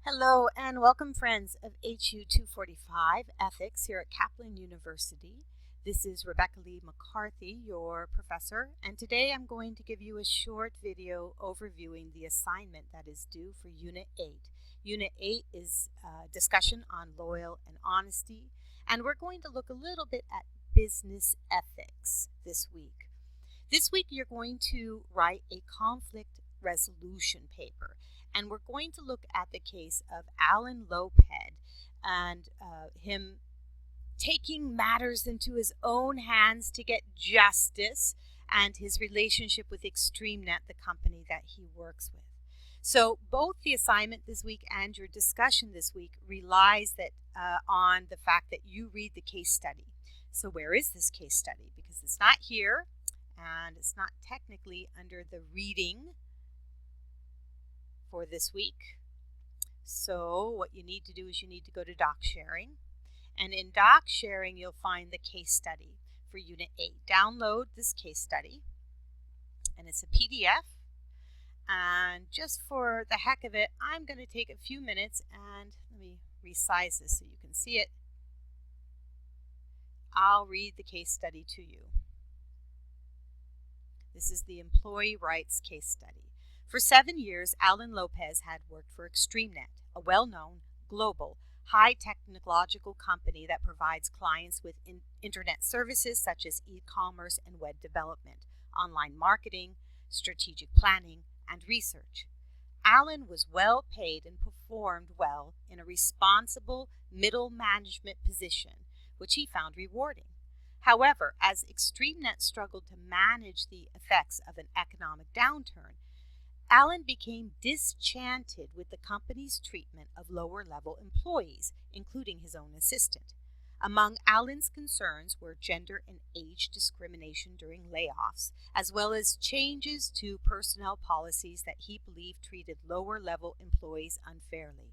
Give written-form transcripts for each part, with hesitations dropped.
Hello and welcome, friends of HU 245 Ethics here at Kaplan University. This is Rebecca Lee McCarthy, your professor, and today I'm going to give you a short video overviewing the assignment that is due for Unit 8. Unit 8 is a discussion on loyal and honesty, and we're going to look a little bit at business ethics this week. This week you're going to write a conflict resolution paper. And we're going to look at the case of Alan Lopez and him taking matters into his own hands to get justice and his relationship with ExtremeNet, the company that he works with. So both the assignment this week and your discussion this week relies on the fact that you read the case study. So where is this case study? Because it's not here and it's not technically under the reading for this week. So what you need to do is you need to go to doc sharing, and in doc sharing you'll find the case study for Unit 8. Download this case study, and it's a PDF, and just for the heck of it I'm going to take a few minutes and let me resize this so you can see it. I'll read the case study to you. This is the employee rights case study. For 7 years, Alan Lopez had worked for ExtremeNet, a well-known, global, high-technological company that provides clients with internet services such as e-commerce and web development, online marketing, strategic planning, and research. Alan was well paid and performed well in a responsible middle management position, which he found rewarding. However, as ExtremeNet struggled to manage the effects of an economic downturn, Alan became disenchanted with the company's treatment of lower-level employees, including his own assistant. Among Alan's concerns were gender and age discrimination during layoffs, as well as changes to personnel policies that he believed treated lower-level employees unfairly.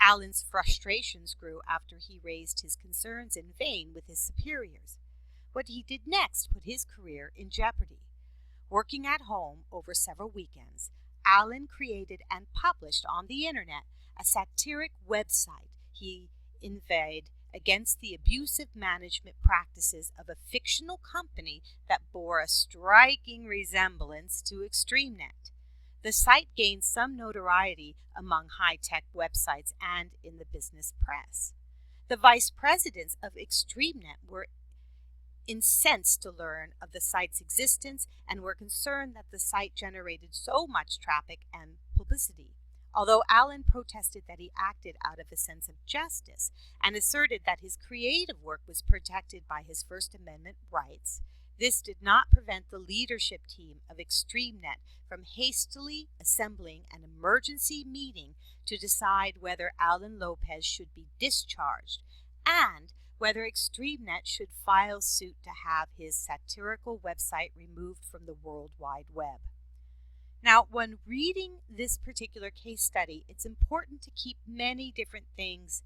Alan's frustrations grew after he raised his concerns in vain with his superiors. What he did next put his career in jeopardy. Working at home over several weekends, Alan created and published on the internet a satiric website he inveighed against the abusive management practices of a fictional company that bore a striking resemblance to ExtremeNet. The site gained some notoriety among high-tech websites and in the business press. The vice presidents of ExtremeNet were incensed to learn of the site's existence and were concerned that the site generated so much traffic and publicity. Although Alan protested that he acted out of a sense of justice and asserted that his creative work was protected by his First Amendment rights, this did not prevent the leadership team of ExtremeNet from hastily assembling an emergency meeting to decide whether Alan Lopez should be discharged and whether ExtremeNet should file suit to have his satirical website removed from the World Wide Web. Now, when reading this particular case study, it's important to keep many different things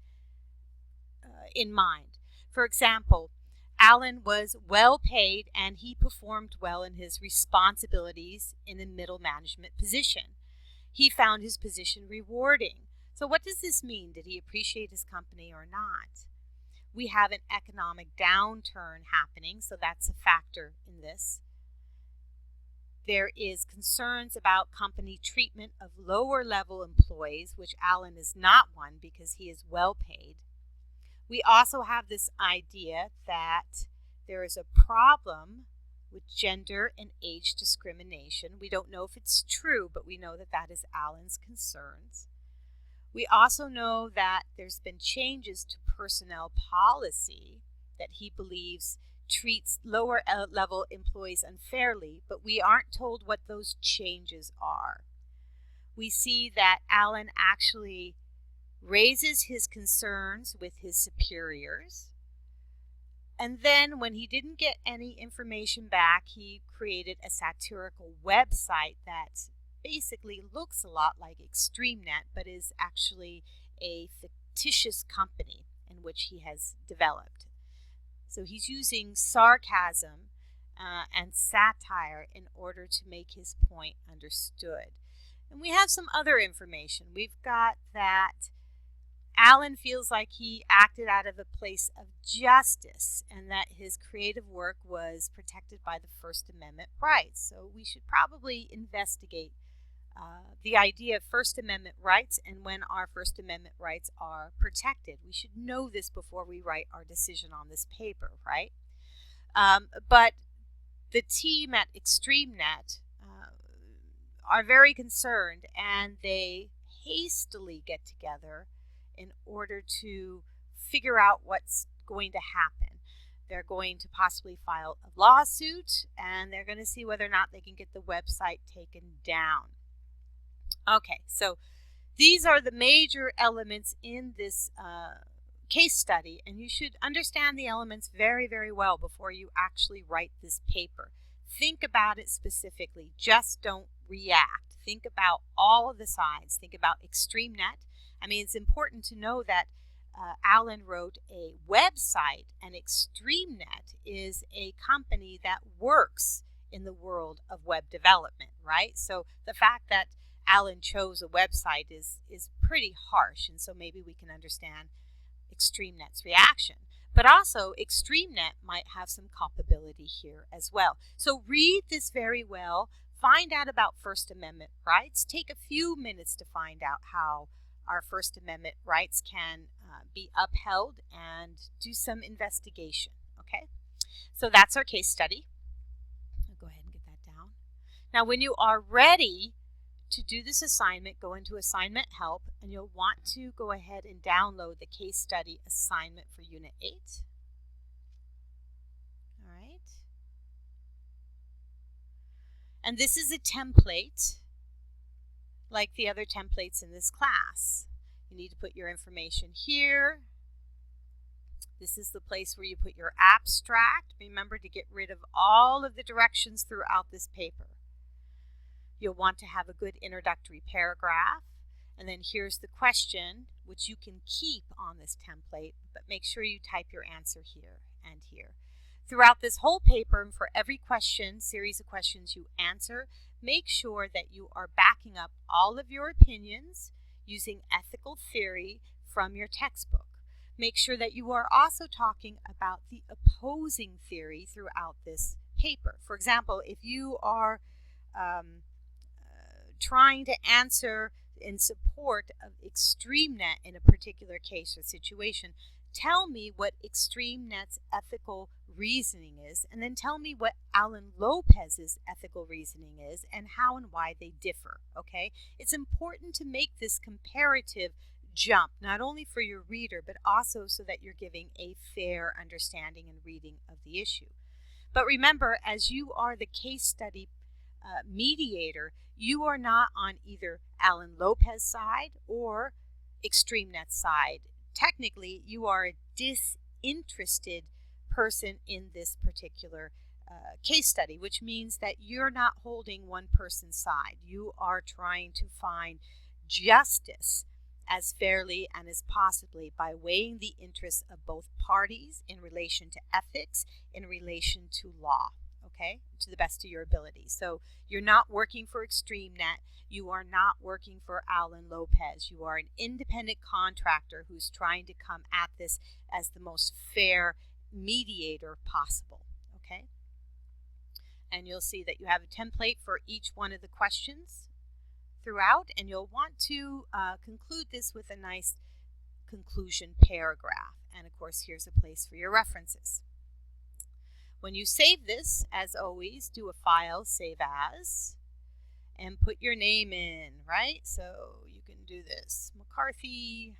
in mind. For example, Alan was well paid and he performed well in his responsibilities in a middle management position. He found his position rewarding. So what does this mean? Did he appreciate his company or not? We have an economic downturn happening, so that's a factor in this. There is concerns about company treatment of lower-level employees, which Alan is not one because he is well paid. We also have this idea that there is a problem with gender and age discrimination. We don't know if it's true, but we know that that is Alan's concerns. We also know that there's been changes to personnel policy that he believes treats lower-level employees unfairly, but we aren't told what those changes are. We see that Alan actually raises his concerns with his superiors, and then when he didn't get any information back, he created a satirical website that basically looks a lot like ExtremeNet, but is actually a fictitious company in which he has developed. So he's using sarcasm and satire in order to make his point understood. And we have some other information. We've got that Alan feels like he acted out of a place of justice and that his creative work was protected by the First Amendment rights. So we should probably investigate the idea of First Amendment rights and when our First Amendment rights are protected. We should know this before we write our decision on this paper, right? But the team at ExtremeNet are very concerned, and they hastily get together in order to figure out what's going to happen. They're going to possibly file a lawsuit, and they're going to see whether or not they can get the website taken down. Okay, so these are the major elements in this case study, and you should understand the elements very, very well before you actually write this paper. Think about it specifically. Just don't react. Think about all of the sides. Think about ExtremeNet. I mean, it's important to know that Alan wrote a website, and ExtremeNet is a company that works in the world of web development, right? So the fact that Alan chose a website is pretty harsh, and so maybe we can understand ExtremeNet's reaction. But also, ExtremeNet might have some culpability here as well. So read this very well. Find out about First Amendment rights. Take a few minutes to find out how our First Amendment rights can be upheld, and do some investigation. Okay? So that's our case study. I'll go ahead and get that down. Now, when you are ready to do this assignment, go into Assignment Help, and you'll want to go ahead and download the case study assignment for Unit 8. All right. And this is a template like the other templates in this class. You need to put your information here. This is the place where you put your abstract. Remember to get rid of all of the directions throughout this paper. You'll want to have a good introductory paragraph, and then here's the question, which you can keep on this template, but make sure you type your answer here and here. Throughout this whole paper, and for every series of questions you answer, make sure that you are backing up all of your opinions using ethical theory from your textbook. Make sure that you are also talking about the opposing theory throughout this paper. For example, if you are trying to answer in support of ExtremeNet in a particular case or situation, tell me what ExtremeNet's ethical reasoning is, and then tell me what Alan Lopez's ethical reasoning is and how and why they differ, okay? It's important to make this comparative jump, not only for your reader, but also so that you're giving a fair understanding and reading of the issue. But remember, as you are the case study mediator, you are not on either Alan Lopez's side or ExtremeNet's side. Technically, you are a disinterested person in this particular case study, which means that you're not holding one person's side. You are trying to find justice as fairly and as possibly by weighing the interests of both parties in relation to ethics, in relation to law, okay, to the best of your ability. So you're not working for ExtremeNet. You are not working for Alan Lopez. You are an independent contractor who's trying to come at this as the most fair mediator possible, okay? And you'll see that you have a template for each one of the questions throughout, and you'll want to conclude this with a nice conclusion paragraph. And of course, here's a place for your references. When you save this, as always, do a file, save as, and put your name in, right? So you can do this, McCarthy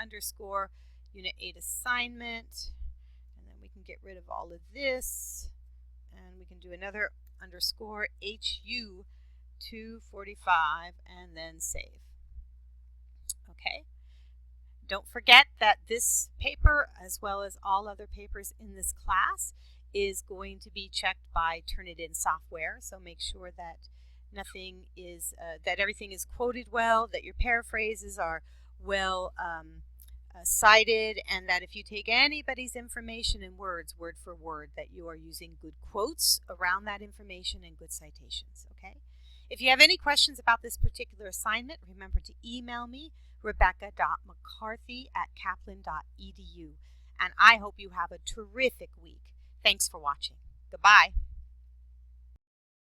_, Unit 8 assignment, and then we can get rid of all of this, and we can do another _ HU 245, and then save. Okay. Don't forget that this paper, as well as all other papers in this class, is going to be checked by Turnitin software. So make sure that nothing is, that everything is quoted well, that your paraphrases are well cited, and that if you take anybody's information in words, word for word, that you are using good quotes around that information and good citations. Okay. If you have any questions about this particular assignment, remember to email me, rebecca.mccarthy@kaplan.edu. And I hope you have a terrific week. Thanks for watching. Goodbye.